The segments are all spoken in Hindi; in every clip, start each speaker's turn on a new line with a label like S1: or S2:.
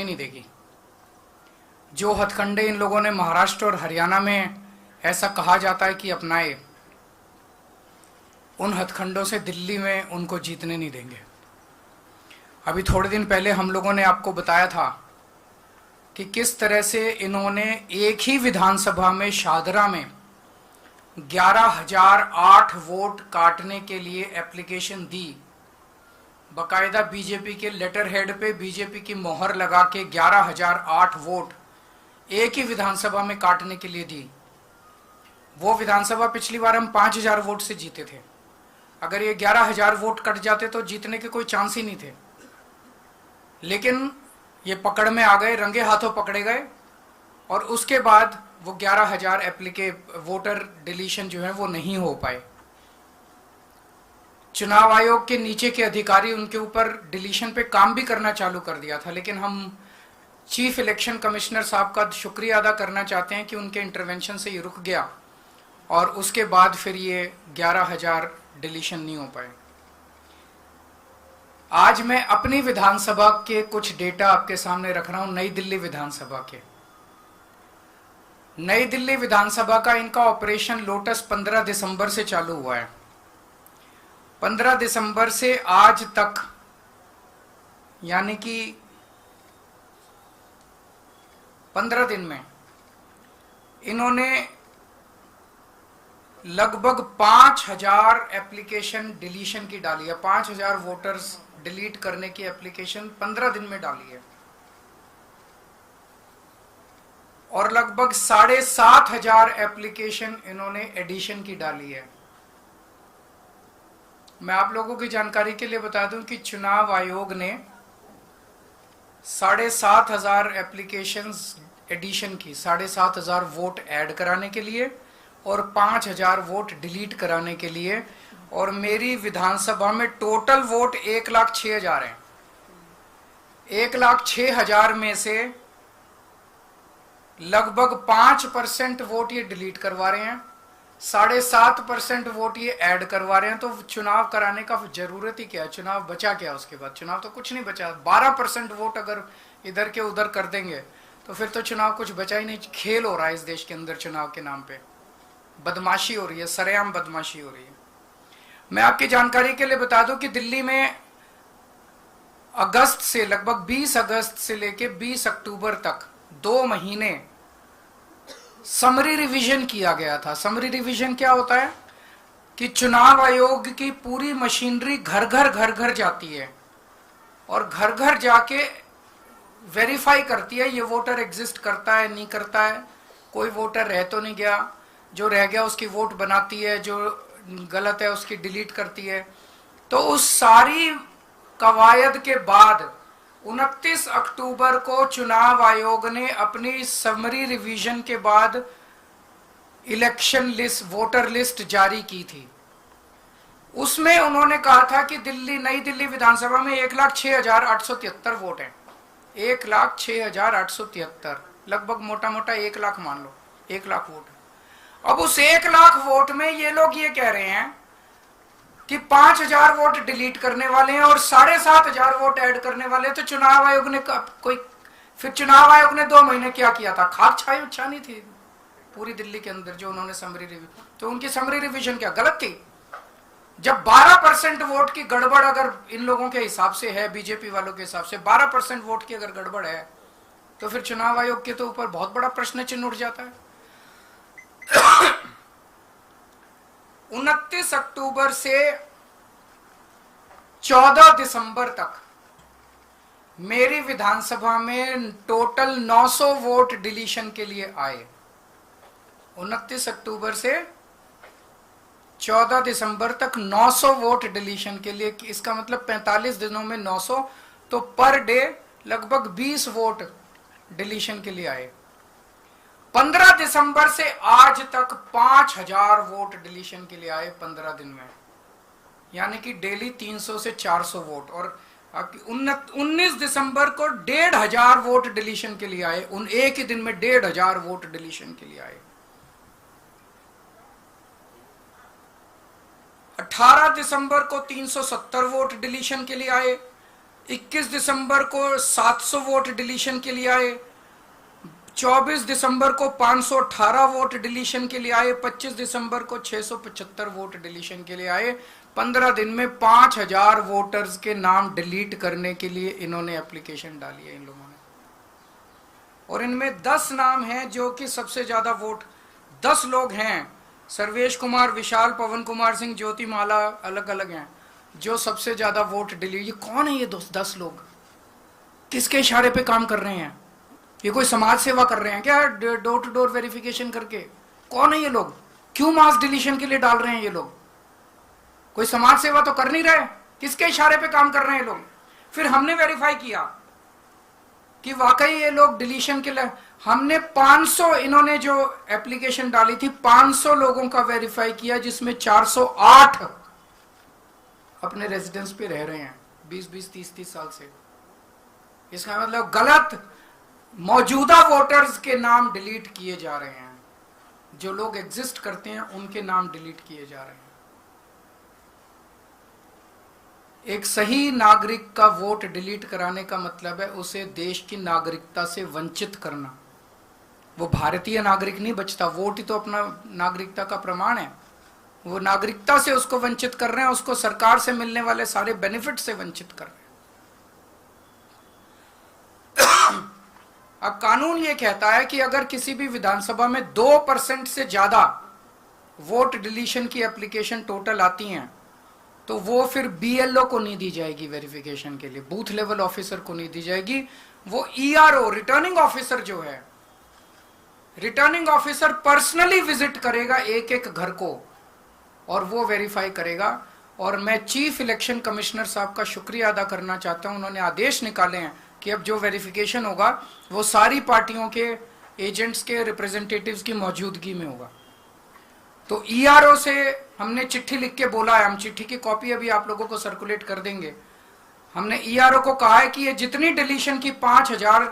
S1: नहीं देगी। जो हथकंडे इन लोगों ने महाराष्ट्र और हरियाणा में ऐसा कहा जाता है कि अपनाए, उन हथकंडों से दिल्ली में उनको जीतने नहीं देंगे। अभी थोड़े दिन पहले हम लोगों ने आपको बताया था कि किस तरह से इन्होंने एक ही विधानसभा में शादरा में 11,008 वोट काटने के लिए एप्लीकेशन दी। बाकायदा बीजेपी के लेटर हेड पे बीजेपी की मोहर लगा के 11,008 वोट एक ही विधानसभा में काटने के लिए दी। वो विधानसभा पिछली बार हम 5,000 वोट से जीते थे। अगर ये 11,000 वोट कट जाते तो जीतने के कोई चांस ही नहीं थे। लेकिन ये पकड़ में आ गए, रंगे हाथों पकड़े गए, और उसके बाद वो 11,000 वोटर डिलीशन जो है वो नहीं हो पाए। चुनाव आयोग के नीचे के अधिकारी उनके ऊपर डिलीशन पे काम भी करना चालू कर दिया था, लेकिन हम चीफ इलेक्शन कमिश्नर साहब का शुक्रिया अदा करना चाहते हैं कि उनके इंटरवेंशन से ये रुक गया और उसके बाद फिर ये 11,000 डिलीशन नहीं हो पाए। आज मैं अपनी विधानसभा के कुछ डेटा आपके सामने रख रहा हूं, नई दिल्ली विधानसभा के। नई दिल्ली विधानसभा का इनका ऑपरेशन लोटस 15 दिसंबर से चालू हुआ है। 15 दिसंबर से आज तक, यानी कि 15 दिन में इन्होंने लगभग 5,000 एप्लीकेशन डिलीशन की डाली है। 5,000 वोटर्स डिलीट करने की एप्लीकेशन 15 दिन में डाली है, और लगभग 7,500 एप्लीकेशन इन्होंने एडिशन की डाली है। मैं आप लोगों की जानकारी के लिए बता दूं कि चुनाव आयोग ने 7,500 एप्लीकेशंस एडिशन की, 7,500 वोट ऐड कराने के लिए और 5,000 वोट डिलीट कराने के लिए। और मेरी विधानसभा में टोटल वोट 1,06,000 हैं। 1,06,000 में से लगभग 5% वोट ये डिलीट करवा रहे हैं, 7.5% वोट ये ऐड करवा रहे हैं। तो चुनाव कराने का जरूरत ही क्या है? चुनाव बचा क्या उसके बाद? चुनाव तो कुछ नहीं बचा। 12% वोट अगर इधर के उधर कर देंगे तो फिर तो चुनाव कुछ बचा ही नहीं। खेल हो रहा है इस देश के अंदर चुनाव के नाम पे, बदमाशी हो रही है, सरेआम बदमाशी हो रही है। मैं आपकी जानकारी के लिए बता दूं कि दिल्ली में अगस्त से, लगभग 20 अगस्त से लेके 20 अक्टूबर तक 2 महीने समरी रिवीजन किया गया था। समरी रिवीजन क्या होता है कि चुनाव आयोग की पूरी मशीनरी घर घर जाती है और घर घर जाके वेरीफाई करती है ये वोटर एग्जिस्ट करता है, नहीं करता है, कोई वोटर रह तो नहीं गया, जो रह गया उसकी वोट बनाती है, जो गलत है उसकी डिलीट करती है। तो उस सारी कवायद के बाद 29 अक्टूबर को चुनाव आयोग ने अपनी समरी रिवीजन के बाद इलेक्शन लिस्ट, वोटर लिस्ट जारी की थी। उसमें उन्होंने कहा था कि नई दिल्ली विधानसभा में 1,06,873 वोट हैं। 1,06,873, लगभग मोटा मोटा 1 लाख मान लो, 1 लाख वोट। अब उस 1 लाख वोट में ये लोग ये कह रहे हैं कि 5,000 वोट डिलीट करने वाले हैं और 7,500 वोट ऐड करने वाले हैं। तो चुनाव आयोग ने फिर चुनाव आयोग ने 2 महीने क्या किया था? खाक छानी थी पूरी दिल्ली के अंदर जो उन्होंने समरी रिवीजन। तो उनकी समरी रिवीजन क्या गलत थी? जब 12% वोट की गड़बड़ अगर इन लोगों के हिसाब से है, बीजेपी वालों के हिसाब से 12% वोट की अगर गड़बड़ है, तो फिर चुनाव आयोग के तो ऊपर बहुत बड़ा प्रश्न चिन्ह उठ जाता है। 29 अक्टूबर से 14 दिसंबर तक मेरी विधानसभा में टोटल 900 वोट डिलीशन के लिए आए। 29 अक्टूबर से 14 दिसंबर तक 900 वोट डिलीशन के लिए। इसका मतलब 45 दिनों में 900, तो पर डे लगभग 20 वोट डिलीशन के लिए आए। 15 दिसंबर से आज तक 5,000 वोट डिलीशन के लिए आए 15 दिन में, यानी कि डेली 300 से 400 वोट। और 19 दिसंबर को 1,500 वोट डिलीशन के लिए आए। उन एक ही दिन में 1,500 वोट डिलीशन के लिए आए। 18 दिसंबर को 370 वोट डिलीशन के लिए आए। 21 दिसंबर को 700 वोट डिलीशन के लिए आए, 24 दिसंबर को 518 वोट डिलीशन के लिए आए, 25 दिसंबर को 675 वोट डिलीशन के लिए आए। 15 दिन में 5000 वोटर्स के नाम डिलीट करने के लिए इन्होंने एप्लीकेशन डाली है इन लोगों ने। और इनमें 10 नाम हैं जो कि सबसे ज्यादा वोट, 10 लोग हैं, सर्वेश कुमार, विशाल, पवन कुमार सिंह, ज्योति माला, अलग अलग हैं, जो सबसे ज्यादा वोट डिलीट। ये कौन है ये 10 लोग? किसके इशारे पे काम कर रहे हैं? ये कोई समाज सेवा कर रहे हैं क्या डोर टू डोर वेरिफिकेशन करके? कौन है ये लोग? क्यों मास डिलीशन के लिए डाल रहे हैं ये लोग? कोई समाज सेवा तो कर नहीं रहे, किसके इशारे पे काम कर रहे हैं ये लोग? फिर हमने वेरीफाई किया कि वाकई ये लोग डिलीशन के लिए, हमने 500, इन्होंने जो एप्लीकेशन डाली थी 500 लोगों का वेरीफाई किया, जिसमें 408 अपने रेजिडेंस पे रह रहे हैं 20-20, 30-30 साल से। इसका मतलब गलत मौजूदा वोटर्स के नाम डिलीट किए जा रहे हैं, जो लोग एग्जिस्ट करते हैं उनके नाम डिलीट किए जा रहे हैं। एक सही नागरिक का वोट डिलीट कराने का मतलब है उसे देश की नागरिकता से वंचित करना। वो भारतीय नागरिक नहीं बचता, वोट ही तो अपना नागरिकता का प्रमाण है। वो नागरिकता से उसको वंचित कर रहे हैं, उसको सरकार से मिलने वाले सारे बेनिफिट से वंचित कर रहे हैं। अब कानून ये कहता है कि अगर किसी भी विधानसभा में 2% से ज्यादा वोट डिलीशन की एप्लीकेशन टोटल आती हैं, तो वो फिर बीएलओ को नहीं दी जाएगी वेरिफिकेशन के लिए, बूथ लेवल ऑफिसर को नहीं दी जाएगी। वो ईआरओ, रिटर्निंग ऑफिसर जो है, रिटर्निंग ऑफिसर पर्सनली विजिट करेगा एक एक घर को और वो वेरीफाई करेगा। और मैं चीफ इलेक्शन कमिश्नर साहब का शुक्रिया अदा करना चाहता हूं, उन्होंने आदेश निकाले हैं कि अब जो वेरिफिकेशन होगा वो सारी पार्टियों के एजेंट्स के रिप्रेजेंटेटिव्स की मौजूदगी में होगा। तो ईआरओ से हमने चिट्ठी लिख के बोला है, हम चिट्ठी की कॉपी अभी आप लोगों को सर्कुलेट कर देंगे। हमने ईआरओ को कहा है कि ये जितनी डिलीशन की 5000,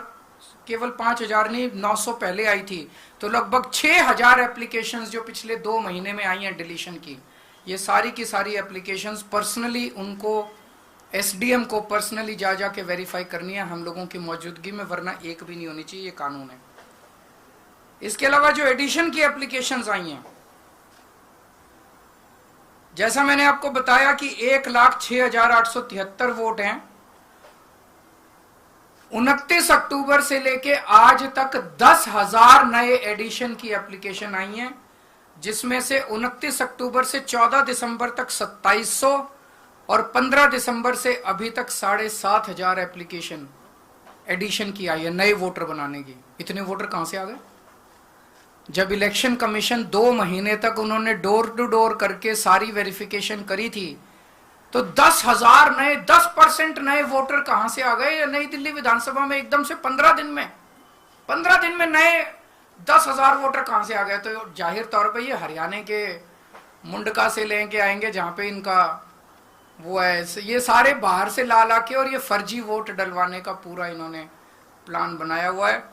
S1: केवल 5000 नहीं 900 पहले आई थी, तो लगभग 6000 एप्लीकेशंस जो पिछले 2 महीने में आई हैं डिलीशन की, ये सारी की सारी एप्लीकेशंस पर्सनली उनको, एसडीएम को पर्सनली जा जाके वेरीफाई करनी है हम लोगों की मौजूदगी में, वरना एक भी नहीं होनी चाहिए, ये कानून है। इसके अलावा जो एडिशन की एप्लीकेशंस आई हैं, जैसा मैंने आपको बताया कि 1,06,873 वोट हैं। 29 अक्टूबर से लेके आज तक 10,000 नए एडिशन की एप्लीकेशन आई हैं, जिसमें से 29 अक्टूबर से 14 दिसंबर तक 2700 और 15 दिसंबर से अभी तक 7,500 एप्लीकेशन एडिशन की आई है नए वोटर बनाने की। इतने वोटर कहां से आ गए? जब इलेक्शन कमीशन 2 महीने तक उन्होंने डोर टू डोर करके सारी वेरिफिकेशन करी थी, तो 10,000 नए, 10% नए वोटर कहां से आ गए नई दिल्ली विधानसभा में एकदम से 15 दिन में? 15 दिन में नए 10,000 वोटर कहां से आ गए? तो जाहिर तौर पे ये हरियाणा के मुंडका से लेके आएंगे, जहां पे इनका वो है, ये सारे बाहर से ला ला के, और ये फर्जी वोट डलवाने का पूरा इन्होंने प्लान बनाया हुआ है।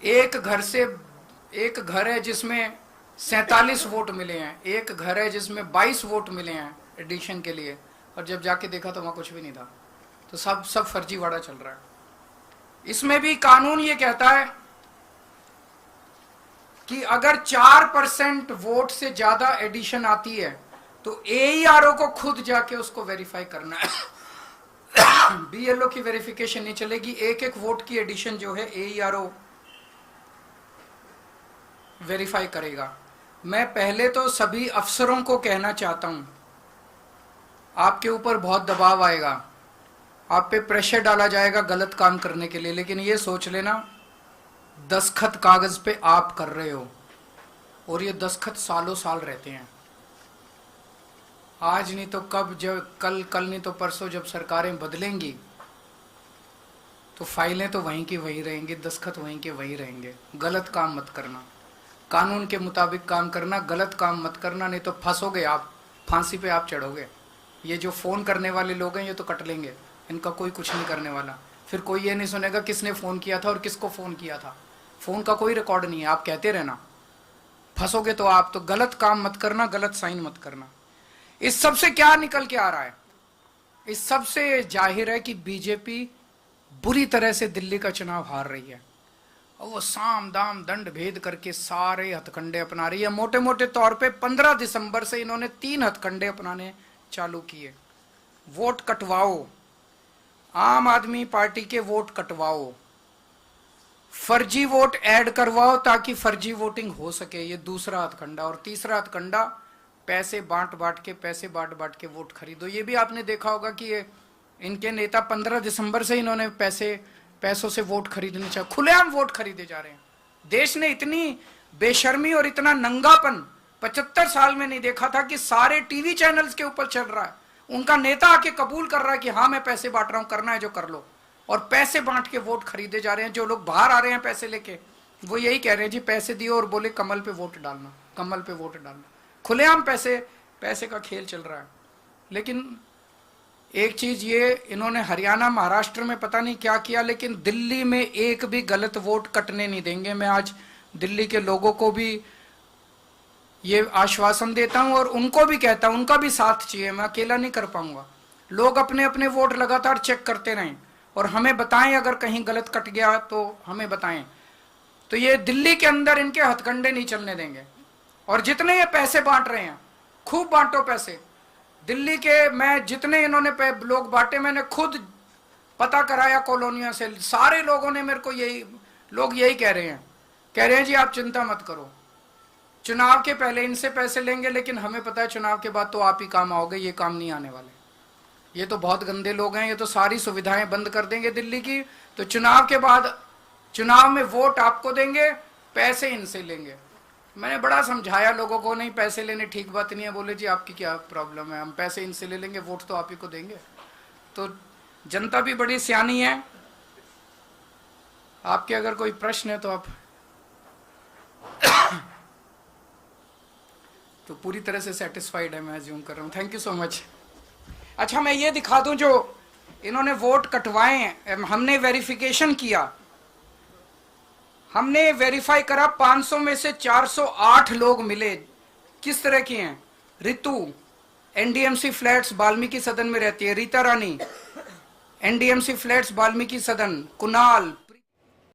S1: एक घर है जिसमें 47 वोट मिले हैं, एक घर है जिसमें 22 वोट मिले हैं एडिशन के लिए, और जब जाके देखा तो वहां कुछ भी नहीं था। तो सब फर्जीवाड़ा चल रहा है। इसमें भी कानून ये कहता है कि अगर 4% वोट से ज्यादा एडिशन आती है तो एईआरओ को खुद जाके उसको वेरीफाई करना है। बीएलओ की वेरिफिकेशन नहीं चलेगी। एक एक वोट की एडिशन जो है एईआरओ वेरीफाई करेगा। मैं पहले तो सभी अफसरों को कहना चाहता हूं, आपके ऊपर बहुत दबाव आएगा, आप पे प्रेशर डाला जाएगा गलत काम करने के लिए, लेकिन ये सोच लेना दस्तखत कागज पे आप कर रहे हो, और ये दस्तखत सालों साल रहते हैं। आज नहीं तो कब, जब कल नहीं तो परसों जब सरकारें बदलेंगी तो फाइलें तो वहीं की वहीं रहेंगी, दस्तखत वहीं के वहीं रहेंगे। गलत काम मत करना, कानून के मुताबिक काम करना, गलत काम मत करना, नहीं तो फंसोगे आप, फांसी पे आप चढ़ोगे। ये जो फोन करने वाले लोग हैं ये तो कट लेंगे, इनका कोई कुछ नहीं करने वाला। फिर कोई ये नहीं सुनेगा किसने फोन किया था और किसको फोन किया था, फोन का कोई रिकॉर्ड नहीं है, आप कहते रहना। फंसोगे तो आप, तो गलत काम मत करना, गलत साइन मत करना। इस सब से क्या निकल के आ रहा है? इस सबसे जाहिर है कि बीजेपी बुरी तरह से दिल्ली का चुनाव हार रही है, और वो साम दाम दंड भेद करके सारे हथकंडे अपना रही है। मोटे मोटे तौर पे 15 दिसंबर से इन्होंने 3 हथकंडे अपनाने चालू किए। वोट कटवाओ, आम आदमी पार्टी के वोट कटवाओ, फर्जी वोट ऐड करवाओ ताकि फर्जी वोटिंग हो सके, ये दूसरा हथकंडा। और तीसरा हथकंडा, पैसे बांट बांट के वोट खरीदो। ये भी आपने देखा होगा कि ये इनके नेता 15 दिसंबर से इन्होंने पैसों से वोट खरीदने चाहिए, खुलेआम वोट खरीदे जा रहे हैं। देश ने इतनी बेशर्मी और इतना नंगापन 75 साल में नहीं देखा था कि सारे टीवी चैनल्स के ऊपर चल रहा है, उनका नेता आके कबूल कर रहा है कि हाँ मैं पैसे बांट रहा हूं, करना है जो कर लो, और पैसे बांट के वोट खरीदे जा रहे हैं। जो लोग बाहर आ रहे हैं पैसे लेके, वो यही कह रहे हैं जी पैसे दियो और बोले कमल पे वोट डालना, कमल पे वोट डालना। खुलेआम पैसे का खेल चल रहा है। लेकिन एक चीज ये, इन्होंने हरियाणा महाराष्ट्र में पता नहीं क्या किया, लेकिन दिल्ली में एक भी गलत वोट कटने नहीं देंगे। मैं आज दिल्ली के लोगों को भी ये आश्वासन देता हूं और उनको भी कहता हूं, उनका भी साथ चाहिए, मैं अकेला नहीं कर पाऊंगा। लोग अपने अपने वोट लगातार चेक करते रहें और हमें बताएं अगर कहीं गलत कट गया तो हमें बताएं। तो ये दिल्ली के अंदर इनके हथकंडे नहीं चलने देंगे। और जितने ये पैसे बांट रहे हैं, खूब बांटो पैसे। दिल्ली के मैं जितने इन्होंने लोग बांटे, मैंने खुद पता कराया कॉलोनियों से, सारे लोगों ने मेरे को लोग यही कह रहे हैं जी आप चिंता मत करो, चुनाव के पहले इनसे पैसे लेंगे, लेकिन हमें पता है चुनाव के बाद तो आप ही काम आओगे, ये काम नहीं आने वाले, ये तो बहुत गंदे लोग हैं, ये तो सारी सुविधाएं बंद कर देंगे दिल्ली की, तो चुनाव के बाद चुनाव में वोट आपको देंगे, पैसे इनसे लेंगे। मैंने बड़ा समझाया लोगों को, नहीं पैसे लेने ठीक बात नहीं है। बोले जी आपकी क्या प्रॉब्लम है, हम पैसे इनसे ले लेंगे, वोट तो आप ही को देंगे। तो जनता भी बड़ी सियानी है। आपके अगर कोई प्रश्न है तो आप तो पूरी तरह से सेटिस्फाइड है, मैं अज्यूम कर रहा हूँ। Thank you so much. अच्छा मैं ये दिखा दूं, जो इन्होंने वोट कटवाए हैं, हमने वेरिफिकेशन किया, हमने वेरीफाई करा, 500 में से 408 लोग मिले। किस तरह के हैं? रितु एनडीएमसी फ्लैट्स वाल्मीकि सदन में रहती है, रीता रानी एनडीएमसी फ्लैट्स वाल्मीकि सदन, कुणाल